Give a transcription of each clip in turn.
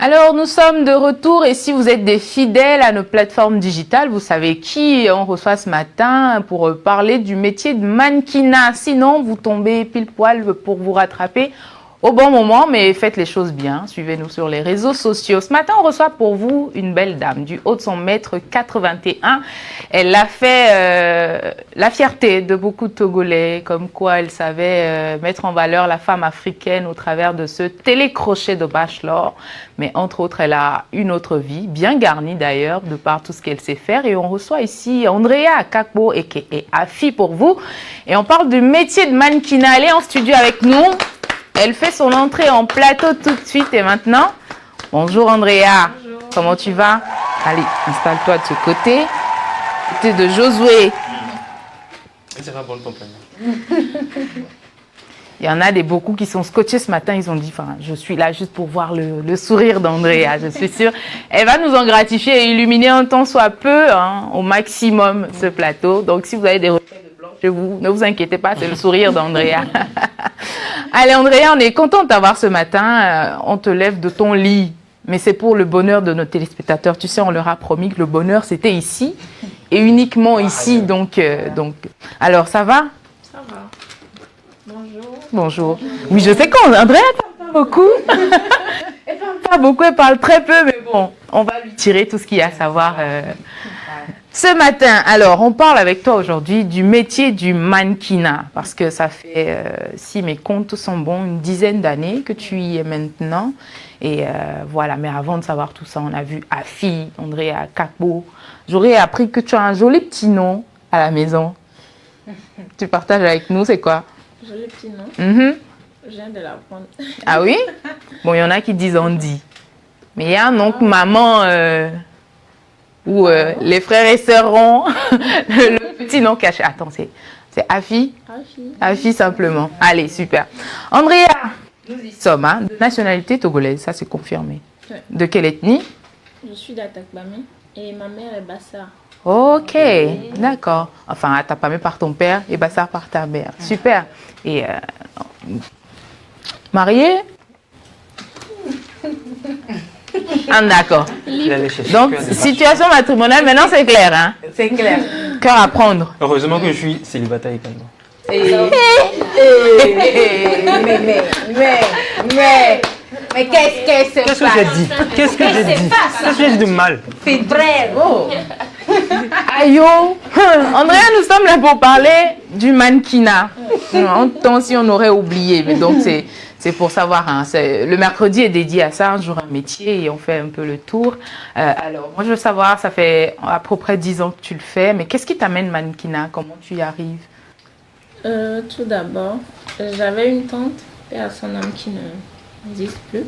Alors, nous sommes de retour et si vous êtes des fidèles à nos plateformes digitales, vous savez qui on reçoit ce matin pour parler du métier de mannequinat. Sinon, vous tombez pile poil pour vous rattraper au bon moment, mais faites les choses bien. Suivez-nous sur les réseaux sociaux. Ce matin, on reçoit pour vous une belle dame du haut de son mètre 81. Elle a fait la fierté de beaucoup de Togolais, comme quoi elle savait mettre en valeur la femme africaine au travers de ce télécrochet de Bachelor. Mais entre autres, elle a une autre vie, bien garnie d'ailleurs, de par tout ce qu'elle sait faire. Et on reçoit ici Andrea Kakpo et Afi pour vous. Et on parle du métier de mannequinat. Elle est en studio avec nous. Elle fait son entrée en plateau tout de suite et maintenant. Bonjour Andrea. Bonjour. Comment tu vas? Allez, installe-toi de ce côté. Côté de Josué. C'est un bon compagnon. Il y en a beaucoup qui sont scotchés ce matin. Ils ont dit, enfin, je suis là juste pour voir le sourire d'Andrea. Je suis sûre. Elle va nous en gratifier et illuminer un temps soit peu, hein, au maximum, ce plateau. Donc, si vous avez des reflets de blanc chez vous, ne vous inquiétez pas, c'est le sourire d'Andrea. Allez, Andrea, on est content de t'avoir ce matin. On te lève de ton lit. Mais c'est pour le bonheur de nos téléspectateurs. Tu sais, on leur a promis que le bonheur, c'était ici. Et uniquement ici. Donc, alors, ça va? Ça va. Bonjour. Bonjour. Oui, je sais qu'Andrea parle pas beaucoup. Elle parle pas beaucoup, elle parle très peu, mais bon, on va lui tirer tout ce qu'il y a à savoir ce matin. Alors, on parle avec toi aujourd'hui du métier du mannequinat, parce que ça fait, si mes comptes sont bons, une dizaine d'années que tu y es maintenant. Et voilà, mais avant de savoir tout ça, on a vu Afi, Andrea Kakpo. J'aurais appris que tu as un joli petit nom à la maison. Tu partages avec nous, c'est quoi? Joli petit nom. Je viens de l'apprendre. Ah oui? Bon, il y en a qui disent Andy. Mais il y a un nom que maman ou les frères et sœurs ont le petit nom caché. Attends, c'est Afi? Afi. Afi simplement. Allez, super. Andrea, nous y sommes, hein, de nationalité togolaise, ça c'est confirmé. Ouais. De quelle ethnie? Je suis d'Atakbamé et ma mère est Bassa. Ok, d'accord. Enfin, Atapamé par ton père et Bassar par ta mère. Super. Et mariée? Ah, d'accord. Donc, situation matrimoniale, maintenant c'est clair, hein? C'est clair. Cœur à prendre. Heureusement que je suis célibataire également. Mais qu'est-ce que Qu'est-ce que j'ai dit? Qu'est-ce que j'ai dit? Qu'est-ce que j'ai dit de mal? C'est vrai. Oh. Aïe, oh. Andrea, nous sommes là pour parler du mannequinat. En temps si on aurait oublié, mais donc c'est pour savoir. Hein, le mercredi est dédié à ça, un jour un métier, et on fait un peu le tour. Alors, moi je veux savoir, ça fait à peu près 10 ans que tu le fais, mais qu'est-ce qui t'amène mannequinat? Comment tu y arrives? Tout d'abord, j'avais une tante, paix à son âme qui n'existe plus,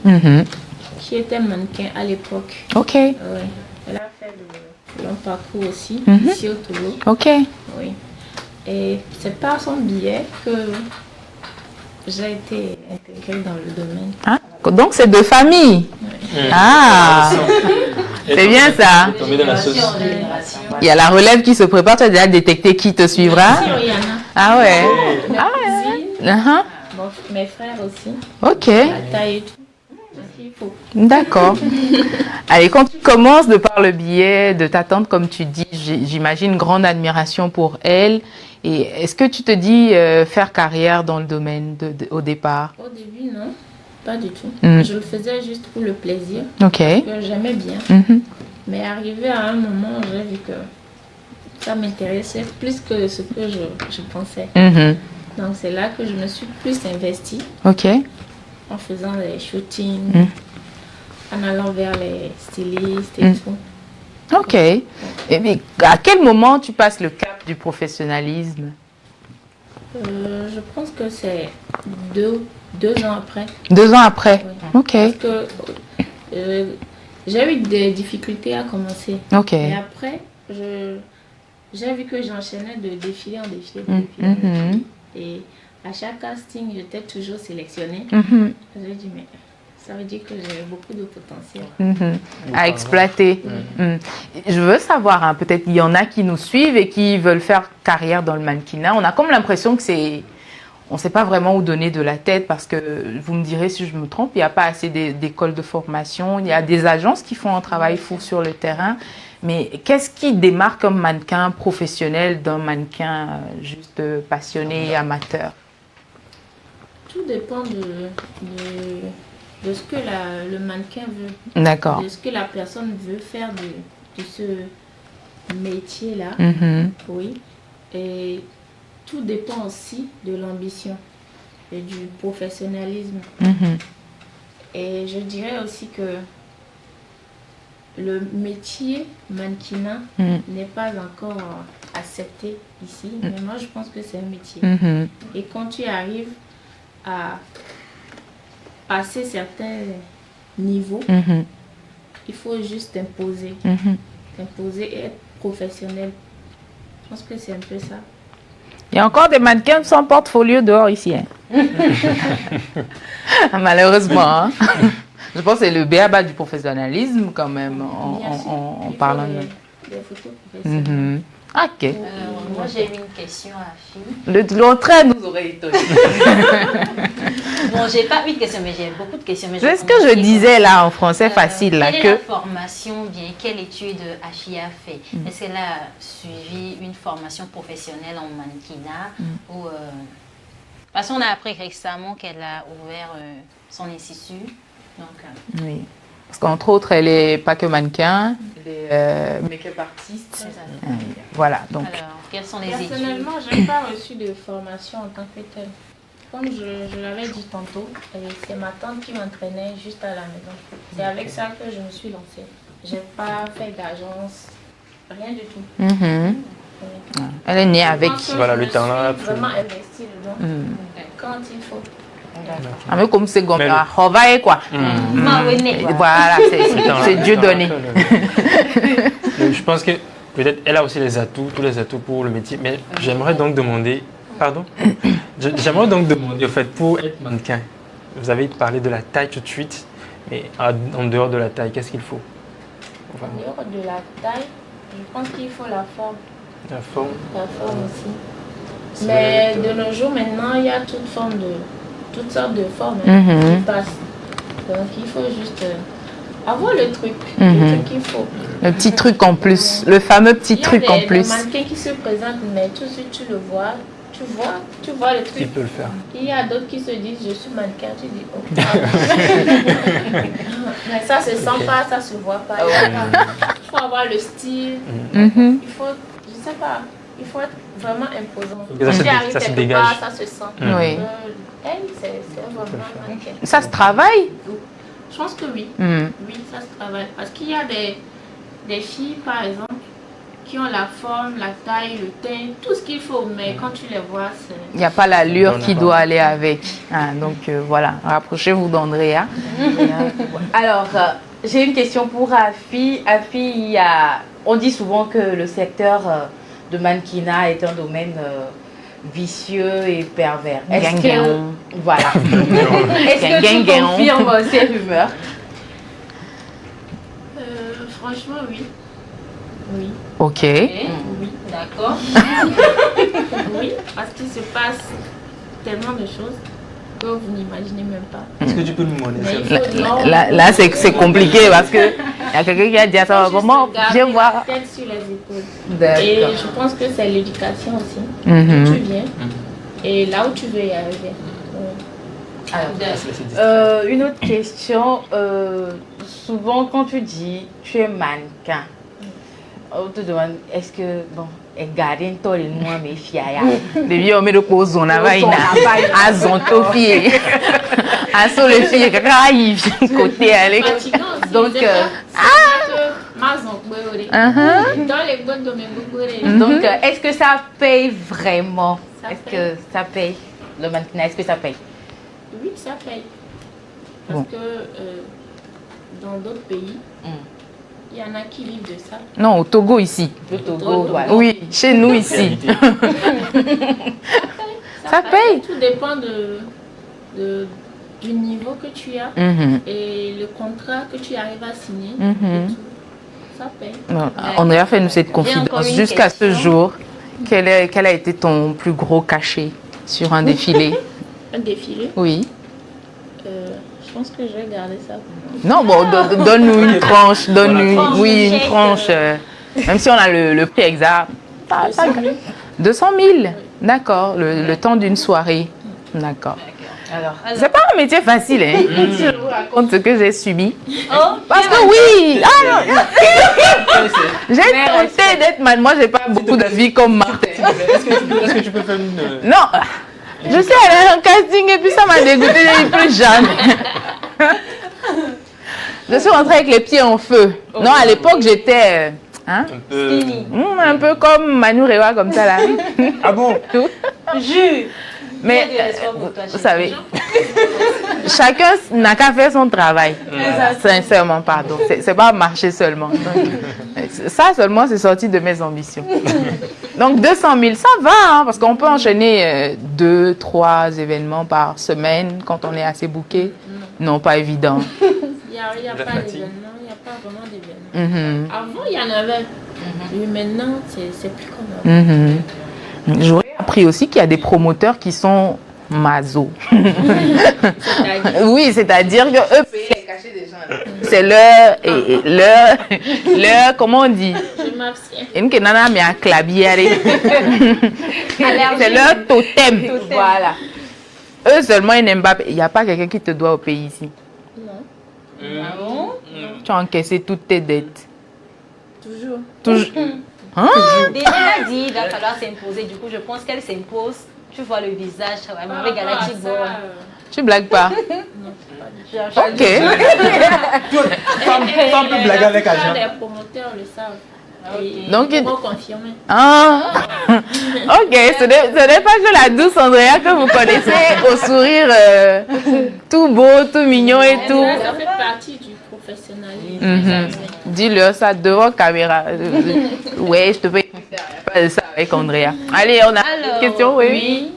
qui était mannequin à l'époque. Ok. Ouais. Elle a fait le long parcours aussi, ici au Togo. Ok. Oui. Et c'est par son biais que j'ai été intégrée dans le domaine. Ah, donc c'est de famille. Ah, c'est bien ça. Tombé dans la sauce. Il y a la relève qui se prépare, tu as déjà détecté qui te suivra. Si, il y en a. Ah ouais. Mes cousines, mes frères aussi. Ok, La taille et tout. Il faut. d'accord. Allez, quand tu commences de par le biais de ta tante, comme tu dis, j'imagine grande admiration pour elle. Et est-ce que tu te dis faire carrière dans le domaine au départ? Au début, non. Pas du tout. Mhm. Je le faisais juste pour le plaisir. Ok. Que j'aimais bien. Mhm. Mais arrivé à un moment, j'ai vu que ça m'intéressait plus que ce que je pensais. Mhm. Donc c'est là que je me suis plus investie Ok. en faisant les shootings, Mhm. en allant vers les stylistes et tout. Ok. Et mais à quel moment tu passes le cap du professionnalisme? Je pense que c'est deux ans après. 2 ans après. Oui. Ok. Parce que j'ai eu des difficultés à commencer. Ok. Et après, j'ai vu que j'enchaînais de défilé en défilé, de défilé en Mhm. défilé. Et à chaque casting, j'étais toujours sélectionnée. Mhm. J'ai dit, mais ça veut dire que j'ai beaucoup de potentiel. Mhm. À exploiter. Mhm. Je veux savoir, hein, peut-être il y en a qui nous suivent et qui veulent faire carrière dans le mannequinat. On a comme l'impression que c'est on ne sait pas vraiment où donner de la tête parce que, vous me direz si je me trompe, il n'y a pas assez d'écoles de formation, il y a des agences qui font un travail fou sur le terrain. Mais qu'est-ce qui démarque un mannequin professionnel d'un mannequin juste passionné, amateur? Tout dépend de ce que le mannequin veut. D'accord. De ce que la personne veut faire de ce métier-là. Oui. Et tout dépend aussi de l'ambition et du professionnalisme. Et je dirais aussi que le métier mannequinat n'est pas encore accepté ici, mais moi je pense que c'est un métier. Et quand tu arrives à passer certains niveaux, il faut juste t'imposer. T'imposer et être professionnel. Je pense que c'est un peu ça. Il y a encore des mannequins sans portfolio dehors ici. Hein. Malheureusement. Hein. Je pense que c'est le b.a.-ba du professionnalisme quand même en parlant de... Des photos professionnelles. Ok. Moi j'ai une question à Fille. L'entrée nous aurait étonné. Bon, j'ai pas une question, mais j'ai beaucoup de questions. C'est ce que je disais là en français facile. Là, quelle est la formation bien? Quelle étude Afia a fait? Est-ce qu'elle a suivi une formation professionnelle en mannequinat ou parce qu'on a appris récemment qu'elle a ouvert son institut. Donc, oui. Parce qu'entre autres, elle n'est pas que mannequin, elle est make-up artiste. c'est ça. Voilà. Donc. Alors, quelles sont les études? Personnellement, je n'ai pas reçu de formation en tant que telle. Comme je l'avais dit tantôt, c'est ma tante qui m'entraînait juste à la maison. C'est avec ça que je me suis lancée. Je n'ai pas fait d'agence, rien du tout. Elle est née avec. Voilà, le talent. Vraiment investi dedans. Quand il faut. Un peu comme c'est comme Hovae quoi. Voilà, c'est Dieu donné. Je pense que peut-être elle a aussi les atouts, tous les atouts pour le métier. Mais j'aimerais donc demander, pardon, j'aimerais donc demander au fait pour être mannequin. Vous avez parlé de la taille tout de suite, mais en dehors de la taille, qu'est-ce qu'il faut? En dehors de la taille, je pense qu'il faut la forme. La forme. La forme aussi. Mais de nos jours maintenant, il y a toutes sortes de formes qui passent. Donc il faut juste avoir le truc qu'il faut. Le petit truc en plus, le fameux petit truc en plus. Il y a des mannequins qui se présentent, mais tout de suite tu le vois, tu vois le truc. Qui peut le faire? Il y a d'autres qui se disent je suis mannequin, tu dis oh. Mais ça se sent pas, ça se voit pas. Il faut avoir le style. Il faut, je sais pas, il faut être vraiment imposant. Ça se dégage. Ça se sent. Oui. Elle, c'est vraiment mannequin. Ça se travaille? Je pense que oui. Oui, ça se travaille. Parce qu'il y a des filles, par exemple, qui ont la forme, la taille, le teint, tout ce qu'il faut. Mais quand tu les vois, c'est... Il n'y a pas l'allure qui doit aller avec. Donc voilà, rapprochez-vous d'Andrea. Alors, j'ai une question pour Afi. Afi, on dit souvent que le secteur de mannequinat est un domaine vicieux et pervers. Est-ce que... Voilà. Est-ce que tu confirmes ces rumeurs? Franchement, oui. Oui. Ok. Oui. D'accord. Oui, parce qu'il se passe tellement de choses que vous n'imaginez même pas. Est-ce que tu peux nous demander ça? Là c'est compliqué parce que il y a quelqu'un qui a dit à ça. Comment je vais voir. Tête sur les épaules. Et je pense que c'est l'éducation aussi. D'où tu viens et là où tu veux y arriver. Alors, une autre question. Souvent, quand tu dis tu es mannequin, on te demande est-ce que bon. Gardien tol et moi mes filles depuis on met le pose on a vaina à zonto fille à sur le fille raïf côté aller donc donc est-ce que ça paye vraiment? Est-ce que ça paye le mannequinat? Est-ce que ça paye? Oui, ça paye parce que dans d'autres pays il y en a qui vivent de ça. Non, au Togo ici. Le Togo, voilà. Oui, chez nous ici. Ça paye. Tout dépend du niveau que tu as et le contrat que tu arrives à signer. Et tout. Ça paye. On a fait nous cette confidence jusqu'à ce jour. Quel a été ton plus gros cachet sur un défilé? Un défilé. Oui. Je pense que je vais garder ça pour moi. Non, bon, donne-nous une tranche. Donne-nous, oui, une chèque, tranche. Même si on a le prix exact. 200 000. D'accord, le temps d'une soirée. D'accord. Alors, C'est pas un métier facile, hein. Je vous raconte ce que j'ai subi. Oh, Parce que oui, j'ai tenté d'être mal. Moi, j'ai pas beaucoup de vie comme Martin. Est-ce que tu peux faire une... Non, je suis allée en casting et puis ça m'a dégoûté, j'ai dit plus jamais. Je suis rentrée avec les pieds en feu. Non, à l'époque, j'étais un peu... un peu comme Manu Rewa, comme ça là. Ah bon? Jus. Mais Il y a du respect pour toi, vous savez, chacun n'a qu'à faire son travail. Sincèrement, pardon. C'est pas marcher seulement. Donc, ça seulement, c'est sorti de mes ambitions. Donc 200 000, ça va, hein, parce qu'on peut enchaîner 2, 3 événements par semaine quand on est assez booké. Non, pas évident. Il n'y a pas d'événement, il n'y a pas vraiment d'événement. Avant, il y en avait. Mais maintenant, c'est plus comme avant. J'aurais appris aussi qu'il y a des promoteurs qui sont maso. Oui, c'est-à-dire que eux payent les cachets des gens. C'est leur, comment on dit? Je m'abstiens. Une kenana mais un clavier. C'est leur totem. Voilà. Eux seulement ils n'aiment pas. Il n'y a pas quelqu'un qui te doit au pays ici. Non. Tu as encaissé toutes tes dettes. Toujours. Hein? Déjà elle a dit, il va falloir s'imposer. Du coup, je pense qu'elle s'impose. Tu vois le visage, avec Galactic Boy. Tu blagues pas. Ok. Pas plus blaguer avec Agent. Les promoteurs le savent. Et Donc, ils pourront confirmer. Ah. Ok, ce n'est pas que la douce Andrea que vous connaissez au sourire tout beau, tout mignon et tout. Ça fait partie du professionnalisme. Dis-leur ça devant caméra. Ouais, je te fais pas ça avec Andrea. Allez, on a une question, oui.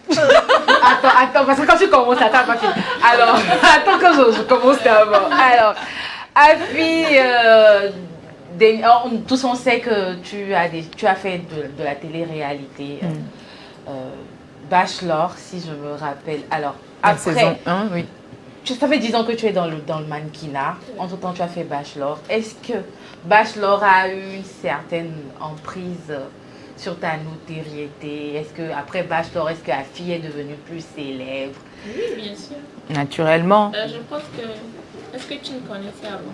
Attends, parce que quand tu commences, attends, pas fini. Alors, attends que je commence d'abord. Alors, Afi, tous on sait que tu as fait de la télé-réalité. Bachelor, si je me rappelle. Alors, après, saison 1, oui. Ça fait 10 ans que tu es dans le mannequinat. Entre-temps, tu as fait Bachelor. Est-ce que Bachelor a eu une certaine emprise sur ta notoriété? Est-ce que après Bachelor, est-ce que la fille est devenue plus célèbre? Oui, bien sûr. Naturellement. Je pense que... Est-ce que tu me connaissais avant?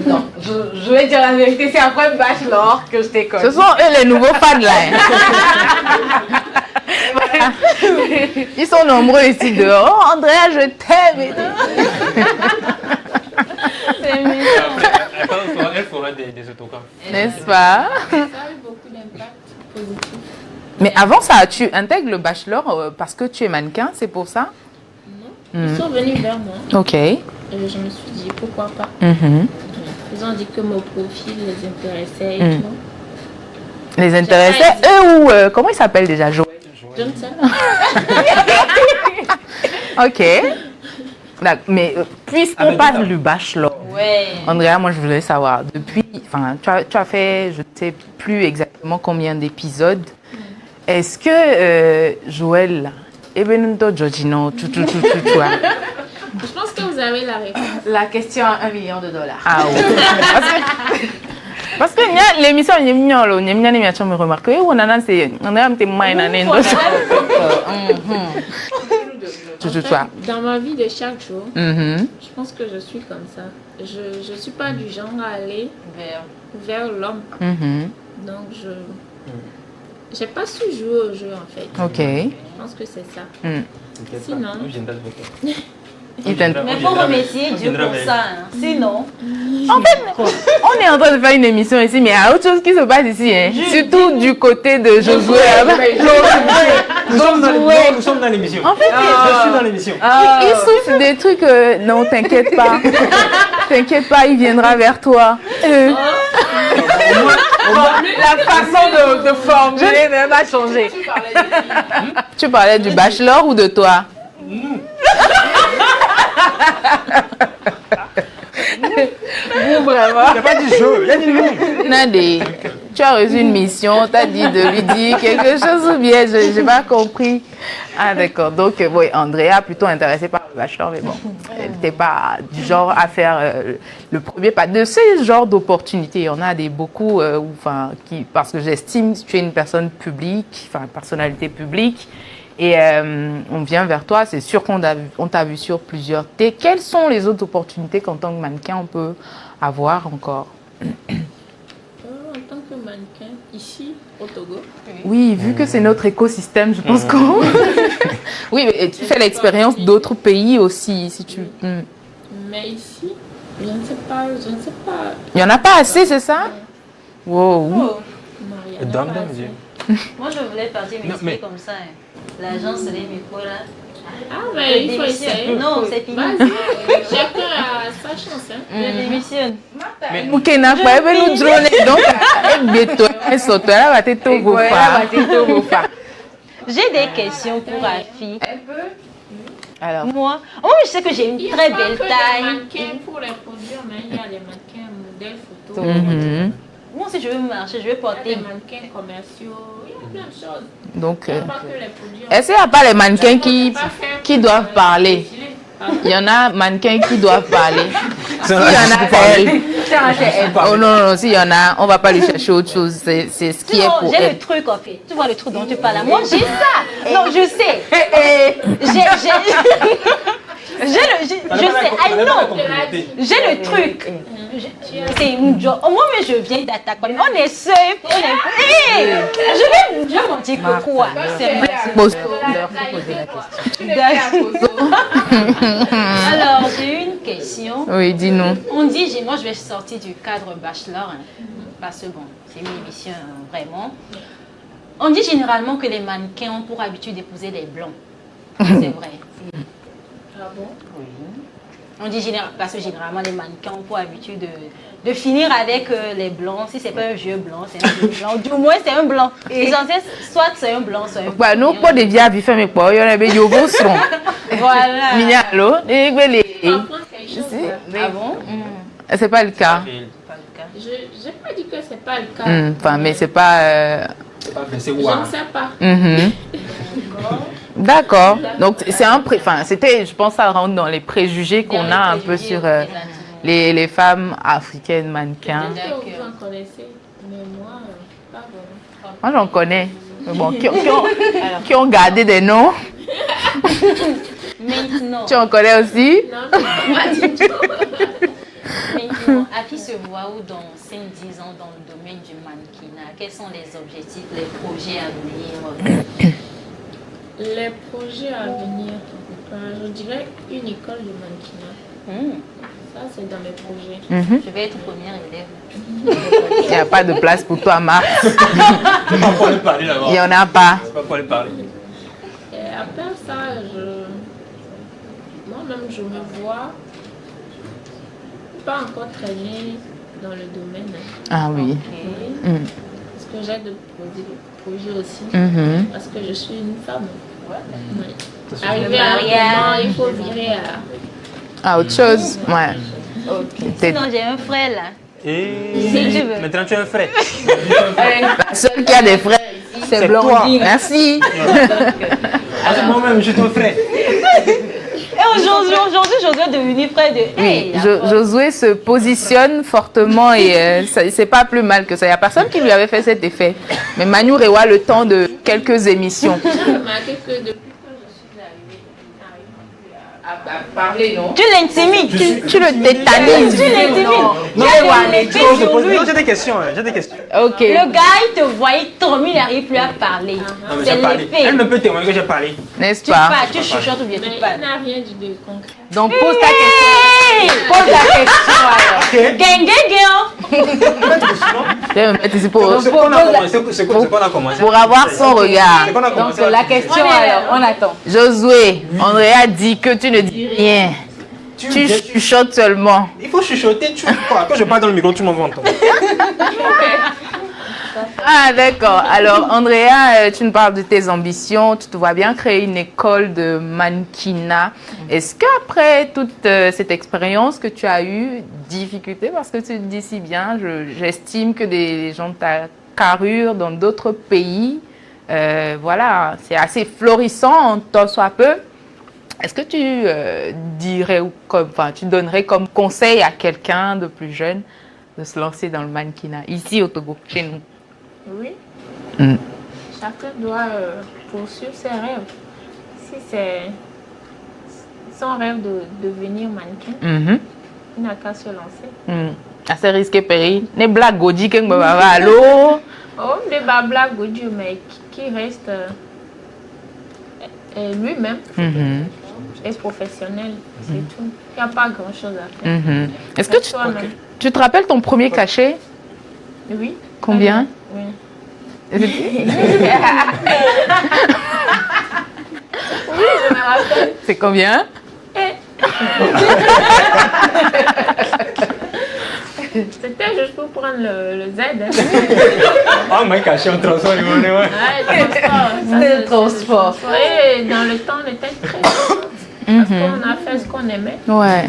Non, je vais dire la vérité, c'est après Bachelor que je t'ai connu. Ce sont eux les nouveaux fans là. Ils sont nombreux ici dehors. Oh, Andrea, je t'aime. Elle fera des autographes. N'est-ce pas? Ça a eu beaucoup d'impact positif. Mais avant ça, tu intègres le bachelor parce que tu es mannequin, c'est pour ça? Non. Ils sont venus vers moi. Ok. Et je me suis dit, pourquoi pas? Ils ont dit que mon profil les intéressait et tout. Les intéressait, eux ou... comment ils s'appellent déjà? Joël? Je ne sais. Ok. D'accord. Mais puisqu'on parle du bachelor, Andrea, moi je voulais savoir, depuis, enfin, tu as fait, je ne sais plus exactement combien d'épisodes. Est-ce que Joël, Ebenunto Giorgino, tu vois? Je pense que vous avez la réponse. La question à $1 million. Ah oui. Parce que l'émission, je me remarque, on a c'est Dans ma vie de chaque jour, je pense que je suis comme ça. Je ne suis pas du genre à aller vers l'homme. Donc, je n'ai pas su jouer au jeu en fait. Ok. Je pense que c'est ça. Sinon... Mais il faut remercier Dieu pour ça. Hein. Sinon... En fait, on est en train de faire une émission ici, mais il y a autre chose qui se passe ici. Hein. Surtout du côté de Josué. Nous sommes dans l'émission. En fait, je suis dans l'émission. Il souffle des trucs. Non, t'inquiète pas. T'inquiète pas, il viendra vers toi. La façon de formuler même a changé. Tu parlais du bachelor ou de toi? Vous, vraiment. Il n'y a pas du jeu, il y a du nous. Nadé, tu as reçu une mission, on t'a dit de lui dire quelque chose ou bien, je n'ai pas compris. Ah, d'accord. Donc, oui, Andrea, plutôt intéressée par le bachelor, mais bon, elle n'était pas du genre à faire le premier pas. De ce genre d'opportunités, il y en a beaucoup, parce que j'estime que tu es une personne publique, enfin, personnalité publique, et on vient vers toi, c'est sûr qu'on t'a vu sur plusieurs T. Quelles sont les autres opportunités qu'en tant que mannequin, on peut avoir encore? En tant que mannequin, ici, au Togo. Oui, vu que c'est notre écosystème, je pense qu'on... Oui, mais tu fais l'expérience d'autres pays aussi, si tu... Mais ici, je ne sais pas. Il n'y en a pas assez, c'est ça? Wow. Non, il y en a Dans pas le assez. Dieu. Moi, je voulais partir m'expliquer comme ça. L'agence des micros là. Ah, mais il faut essayer. Non, c'est fini. Vas-y, chacun a sa chance. Hein. Je démissionne. Mukena kwa ebe nous drone donc beto soto là va te togo fa. J'ai des questions pour Afi. Alors, Moi, je sais que j'ai une Il y a très pas belle que des taille. mannequins pour les produire, mais il y a les mannequins modèles photos. Moi, si je veux marcher, je vais Il y a porter. des mannequins commerciaux. Il y a plein de choses. donc Il n'y a pas que les produire. est-ce qu'il n'y a pas les mannequins qui doivent parler? Il y en a mannequins qui doivent parler. S'il y en a elle. Oh non, s'il y en a, on ne va pas lui chercher autre chose. C'est ce qui est Non, pour j'ai elle. le truc en fait. Tu vois le truc dont tu parles là. Moi, j'ai ça. Non, je sais. Je sais, I know. J'ai le truc. C'est une job. Au moins, mais je viens d'attaquer. On est seul. Je vais m'en dire que quoi. Pose- Alors, j'ai une question. Oui, dis-nous. On dit, moi je vais sortir du cadre bachelor, parce que bon, c'est une émission vraiment. On dit généralement que les mannequins ont pour habitude d'épouser les blancs. C'est vrai. Ah bon? On dit parce que généralement les mannequins ont pour habitude de finir avec les blancs. Si c'est pas un vieux blanc, c'est un vieux blanc. Du moins c'est un blanc. Ils sont soit c'est un blanc, soit un Bah, nous, blanc. pas de via vif, mais quoi, il y en a des yobos sont. Voilà. Mignalo, et Apprendre quelque chose. Ah bon? c'est pas le cas. Pas le cas. Je n'ai pas dit que ce n'est pas le cas. Enfin, mais c'est pas. C'est Je ne ouah. sais pas. D'accord. Donc c'est c'était, je pense, ça rentre dans les préjugés qu'on a un peu sur les femmes africaines mannequins. Peut-être que vous en connaissez, mais moi, pas vraiment. Moi j'en connais. Mais bon, qui ont gardé des noms. Maintenant. Tu en connais aussi? Non, je ne pas du tout. Maintenant, Afi se voit où dans 5-10 ans dans le domaine du mannequinat? Quels sont les objectifs, les projets à venir? Les projets à venir, je dirais une école de mannequinat. Ça, c'est dans mes projets. Je vais être première élève. Il n'y a pas de place pour toi, Marc. C'est pas pour aller parler là-bas. Il n'y en a pas. C'est pas pour aller parler. Et après ça, moi-même, je me vois pas encore traîner dans le domaine. Ah oui. Parce que j'ai de projets aussi. Parce que je suis une femme. Ouais. Arriver à un moment, il faut virer à... Ah, autre chose? Ouais. Sinon, j'ai un frère là. Et Si tu veux. maintenant tu es un frère. La seule qui a des frères, c'est C'est Blondine. toi. Merci. Moi-même, je suis ton frère. Et aujourd'hui, Josué est devenu frère de... Hey, Josué se positionne fortement et c'est pas plus mal que ça. Il n'y a personne qui lui avait fait cet effet. Mais Manu Rewa, le temps de quelques émissions. J'ai remarqué que depuis que je suis arrivée à parler, non? tu l'intimides. Tu le tétanises. Tu l'intimides. Non, j'ai des questions. J'ai des questions. Ok. Le gars, il te voyait trop, il n'arrive plus à parler. Non, mais C'est j'ai parlé. l'effet. Elle me peut témoigner que j'ai parlé. N'est-ce Tu pas? parles, tu chuchotes ou bien Mais tu il parles. n'a rien dit de concret. Donc pose ta question. Hey! Pose ta question alors. Gang, gang, gang. Je vais me mettre ici pour, C'est qu'on a commencé. C'est qu'on a commencé. pour avoir son regard. C'est qu'on a commencé. Donc la question alors, on attend. Josué, Andrea dit que tu ne dis rien. Tu chuchotes seulement. Il faut chuchoter, tu quoi? Quand je parle dans le micro, tout le monde va entendre. Ah d'accord. Alors Andrea, tu nous parles de tes ambitions. Tu te vois bien créer une école de mannequinat. Est-ce qu'après toute cette expérience que tu as eue, difficulté, parce que tu te dis si bien, j'estime que des gens carrure dans d'autres pays. Voilà, c'est assez florissant, tant soit peu. Est-ce que tu tu donnerais comme conseil à quelqu'un de plus jeune de se lancer dans le mannequinat, ici au Togo, chez nous? Oui. Chacun doit poursuivre ses rêves. Si c'est son rêve de devenir mannequin, il n'a qu'à se lancer. Assez risqué, Péri. Ne blague, Godi, que allô? Oh, des babla Godi, mais qui reste lui-même est professionnel, c'est tout. Il n'y a pas grand-chose à faire. Est-ce que tu te rappelles ton premier cachet? Oui. Combien? Oui. Oui, je me rappelle. C'est combien? C'était juste pour prendre le Z. Hein. Ah, mais caché en transport, C'était le transport. Et dans le temps, on était très contents. Parce qu'on a fait ce qu'on aimait. Ouais.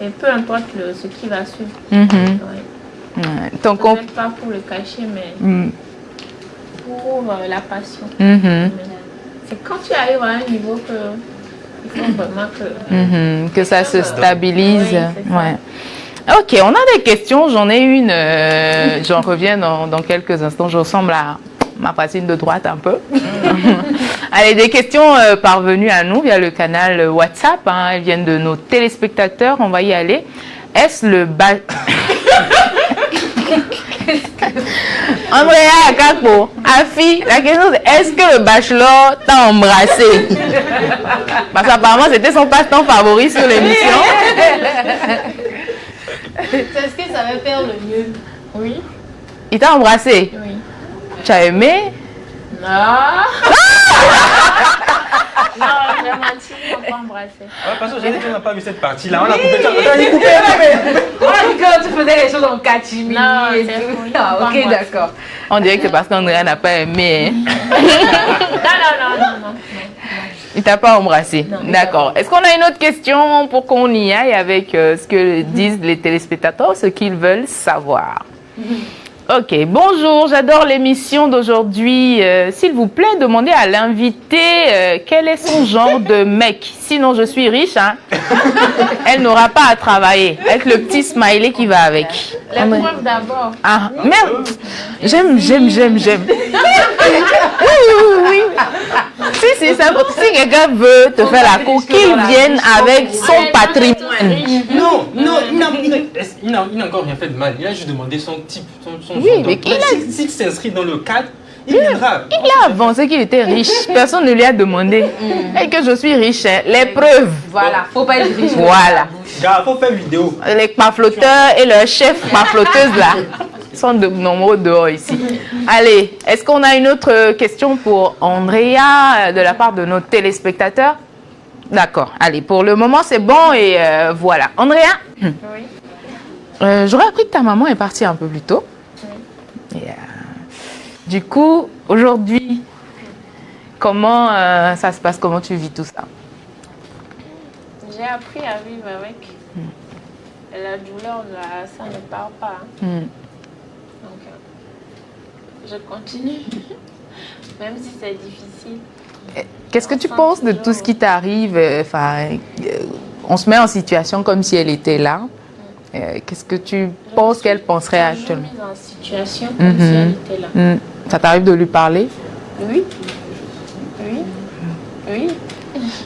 Et peu importe ce qui va suivre. Ouais. Donc, peut-être pas pour le cachet, mais pour la passion. C'est quand tu arrives à un niveau que il faut vraiment que ça se stabilise. Oui, ouais. Ok, on a des questions. J'en ai une. J'en reviens dans quelques instants. Je ressemble à ma voisine de droite un peu. Allez, des questions parvenues à nous via le canal WhatsApp. Hein. Elles viennent de nos téléspectateurs. On va y aller. Est-ce le Andrea Kakpo, Afi, la question c'est est-ce que le bachelor t'a embrassé? Parce qu'apparemment c'était son passe-temps favori sur l'émission. C'est ce que ça va faire le mieux. Oui. Il t'a embrassé? Oui. Tu as aimé? Non. Non, j'ai menti, on m'a pas embrassé. Parce que j'ai dit qu'on n'a pas vu cette partie-là. On a coupé. On a coupé. Quand tu faisais les choses en catimini Non, et c'est tout. fou, Ah, pas ok, moi. d'accord. On dirait que c'est parce qu'Andrea n'a pas aimé. Hein. Non. Il t'a pas embrassé. Non. D'accord. Est-ce qu'on a une autre question pour qu'on y aille avec ce que disent les téléspectateurs, ce qu'ils veulent savoir? Ok, bonjour, j'adore l'émission d'aujourd'hui. S'il vous plaît, demandez à l'invité quel est son genre de mec. Sinon, je suis riche, hein. Elle n'aura pas à travailler. Avec le petit smiley qui va avec. La preuve d'abord. Ah, merde. J'aime. Oui. Si, c'est important. Si quelqu'un veut te faire la cour, qu'il vienne avec son patrimoine. Non, il n'a encore rien fait de mal. Il a juste demandé son type, son Oui, genre mais d'emploi. S'il s'inscrit dans le cadre, il viendra. Il a avancé qu'il était riche. Personne ne lui a demandé. Et que je suis riche. Hein. Les preuves. Voilà, faut pas être riche. Voilà. Il faut faire vidéo. Les pafloteurs et leur chef pafloteuse là sont de nombreux dehors ici. Allez, est-ce qu'on a une autre question pour Andrea de la part de nos téléspectateurs? D'accord. Allez, pour le moment c'est bon et voilà. Andrea, Oui. j'aurais appris que ta maman est partie un peu plus tôt. Et, du coup, aujourd'hui, comment ça se passe? Comment tu vis tout ça? J'ai appris à vivre avec. La douleur, là, ça ne part pas. Donc, je continue. Même si c'est difficile. Qu'est-ce que tu penses de tout ce qui t'arrive? On se met en situation comme si elle était là. Qu'est-ce que tu penses qu'elle penserait actuellement? Je me suis mise en situation comme si elle était là. Ça t'arrive de lui parler? Oui.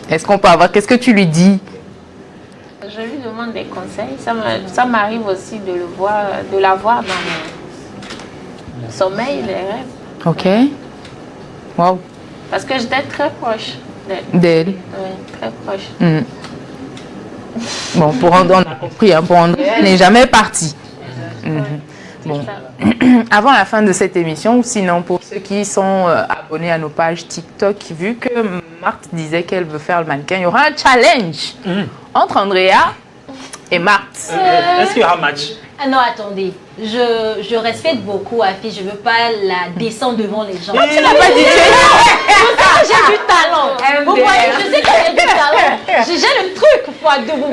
Est-ce qu'on peut avoir... Qu'est-ce que tu lui dis? Je lui demande des conseils. Ça m'arrive aussi de la voir dans mon sommeil, les rêves. Ok. Wow. Parce que j'étais très proche D'elle. Oui, très proche. Bon, pour André, on a compris. Hein, pour André, elle n'est jamais partie. Bon. Avant la fin de cette émission, ou sinon pour ceux qui sont abonnés à nos pages TikTok, vu que Marthe disait qu'elle veut faire le mannequin, il y aura un challenge entre Andrea et Marthe. Est-ce qu'il y aura un match? Ah non, attendez. Je respecte beaucoup Afi. Je ne veux pas la descendre devant les gens. Tu n'as pas dit j'ai du talent. Vous voyez, je sais que j'ai du talent. J'ai le truc, vous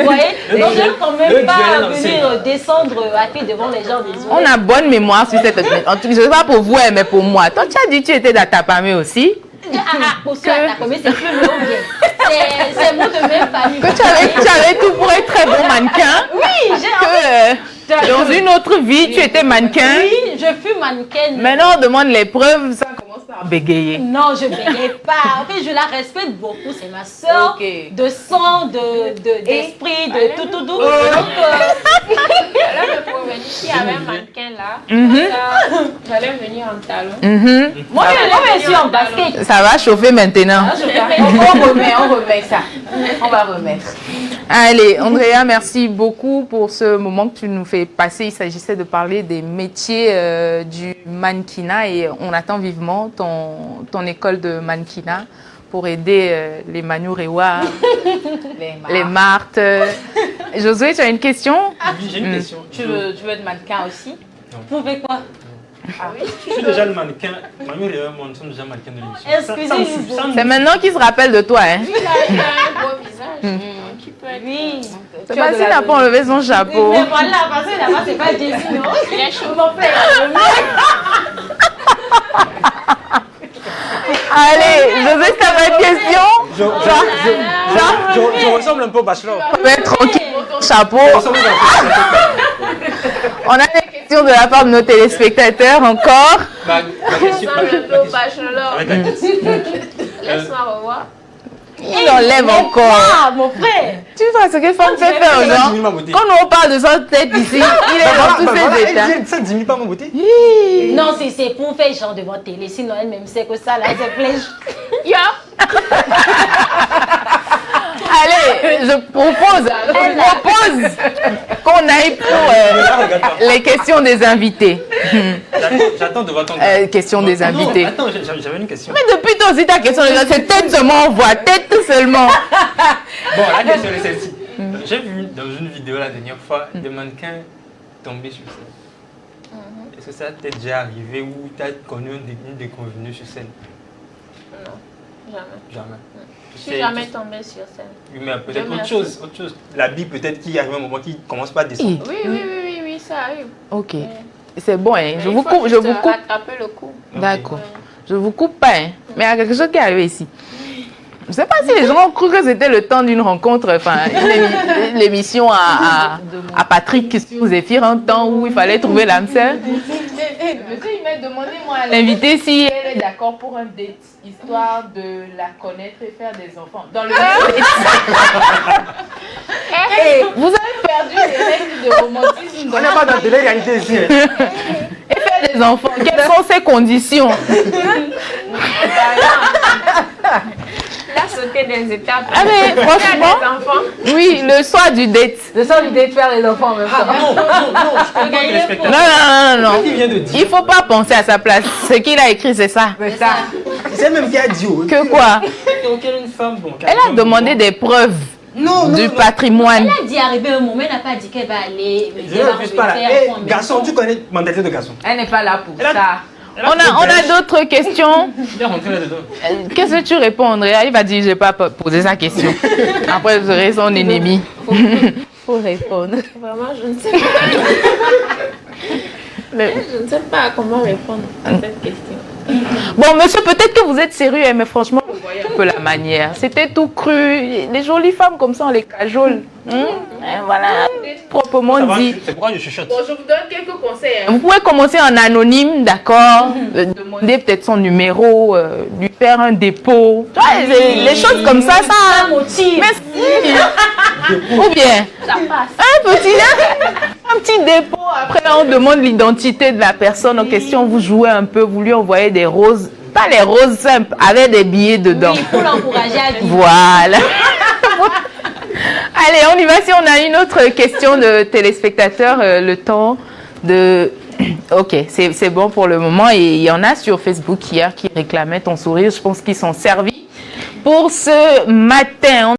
voyez. Donc, je ne peux quand même pas venir descendre à pied devant les gens des autres. On a bonne mémoire sur cette... En tout cas, je ne sais pas pour vous, mais pour moi. Toi, tu as dit que tu étais d'Atapamé aussi. Pour ceux Atapamé, c'est plus long bien. C'est moi de même famille. Que tu avais tout pour être très bon mannequin. Oui, Que dans une autre vie, tu étais mannequin. Oui, je fus mannequin. Maintenant, on demande les preuves. Ça commence par bégayer. Non, je ne bégaye pas. En fait, je la respecte beaucoup. C'est ma soeur. Ok. De sang, d'esprit, de tout. Donc, S'il y avait un mannequin là, j'allais venir en talon. moi, je suis en basket. Ça va chauffer maintenant. On remet ça. On va remettre. Allez, Andrea, merci beaucoup pour ce moment que tu nous fais passer. Il s'agissait de parler des métiers du mannequinat et on attend vivement ton école de mannequinat pour aider les Manourewa, les Marthes. Josué, tu as une question? Oui, j'ai une question. Tu veux être mannequin aussi? Vous faites quoi? Ah oui. Je suis déjà le mannequin. Mamie et moi, nous sommes déjà mannequins de l'émission. Excusez-nous. C'est maintenant qu'il se rappelle de toi. Hein? Il a un beau visage. Qui peut être. Oui. C'est pas s'il n'a pas enlevé son chapeau. Mais voilà, parce que là-bas, c'est pas Jessie, non? Il est chaud. Allez, Josué, tu as une question? Je ressemble un peu au bachelor. Mais tranquille, ton chapeau. Je ressemble au bachelor. On a des questions de la part de nos téléspectateurs encore. Ma question. Bachelor. Laisse-moi revoir. Il enlève encore. Ah, mon frère. Tu vois ce que femme fait faire aux gens? Quand on parle de sa tête ici, il est dans tous ses états. Ça ne diminue pas ma beauté. Non, c'est pour faire genre devant télé. Sinon, elle-même sait que ça, là, c'est plein. Allez, je propose qu'on aille pour les questions des invités. J'attends de voir ton Questions des invités. Attends, j'avais une question. Mais depuis toi aussi ta question, c'est tête seulement, on voit tête tout seulement. Bon, la question est celle-ci. J'ai vu dans une vidéo la dernière fois des mannequins tomber sur scène. Est-ce que ça t'est déjà arrivé ou tu as connu une déconvenue sur scène? Non, jamais. Jamais. Je suis jamais tombée sur scène. Oui, mais peut-être autre chose. La bille peut-être qui arrive à un moment qui commence pas à descendre. Oui, ça arrive. Ok. C'est bon, hein. Je Il vous faut coupe. juste rattraper le coup. D'accord. Je vous coupe pas, hein. Mais il y a quelque chose qui est arrivé ici. Je ne sais pas si les gens ont cru que c'était le temps d'une rencontre, enfin, l'émission à Patrick sur Zéphyr, un temps où il fallait trouver l'âme sœur. Monsieur, il m'a demandé, moi, à l'invité, si elle est d'accord pour un date, histoire de la connaître et faire des enfants. Dans le vous avez perdu les règles de romantisme. On n'est pas dans de la réalité ici. Et faire des enfants, quelles sont ces conditions? La sauté des étapes. Ah mais franchement, Des enfants. oui, le soir du date. Le soir du date, faire les enfants en même temps. Non, je comprends que les spectateurs. Non. Qui vient de dire? Il ne faut pas penser à sa place. Ce qu'il a écrit, c'est ça. C'est ça. C'est même qui a dit. Que quoi? Aucune femme, bon. Elle a demandé des preuves du patrimoine. Elle a dit arriver un moment, elle n'a pas dit qu'elle va aller. Je ne refuse pas là. Eh, garçon, tu connais la mentalité de garçon. Elle n'est pas là pour Elle a- ça. On a d'autres questions. Il est rentré là-dedans. Qu'est-ce que tu réponds, Andrea? Il va dire, je n'ai pas posé sa question. Après, vous serez son ennemi. Faut répondre. Vraiment, je ne sais pas. Je ne sais pas comment répondre à cette question. Bon, monsieur, peut-être que vous êtes sérieux, hein, mais franchement, vous voyez un peu la manière. C'était tout cru. Les jolies femmes comme ça, on les cajole. Et voilà, proprement Ça va, dit. c'est pourquoi je chuchote. Bon, je vous donne quelques conseils. Vous pouvez commencer en anonyme, d'accord? Demander peut-être son numéro, lui faire un dépôt. Tu vois, les choses comme ça, ça motive. Mais si. Ou bien, un petit dépôt. Après, là, on demande l'identité de la personne en question. Vous jouez un peu, vous lui envoyez des roses. Pas les roses simples, avec des billets dedans. Oui, pour l'encourager à vivre. Voilà. Allez, on y va. Si on a une autre question de téléspectateurs, le temps de... Ok, c'est bon pour le moment. Et il y en a sur Facebook hier qui réclamaient ton sourire. Je pense qu'ils sont servis pour ce matin.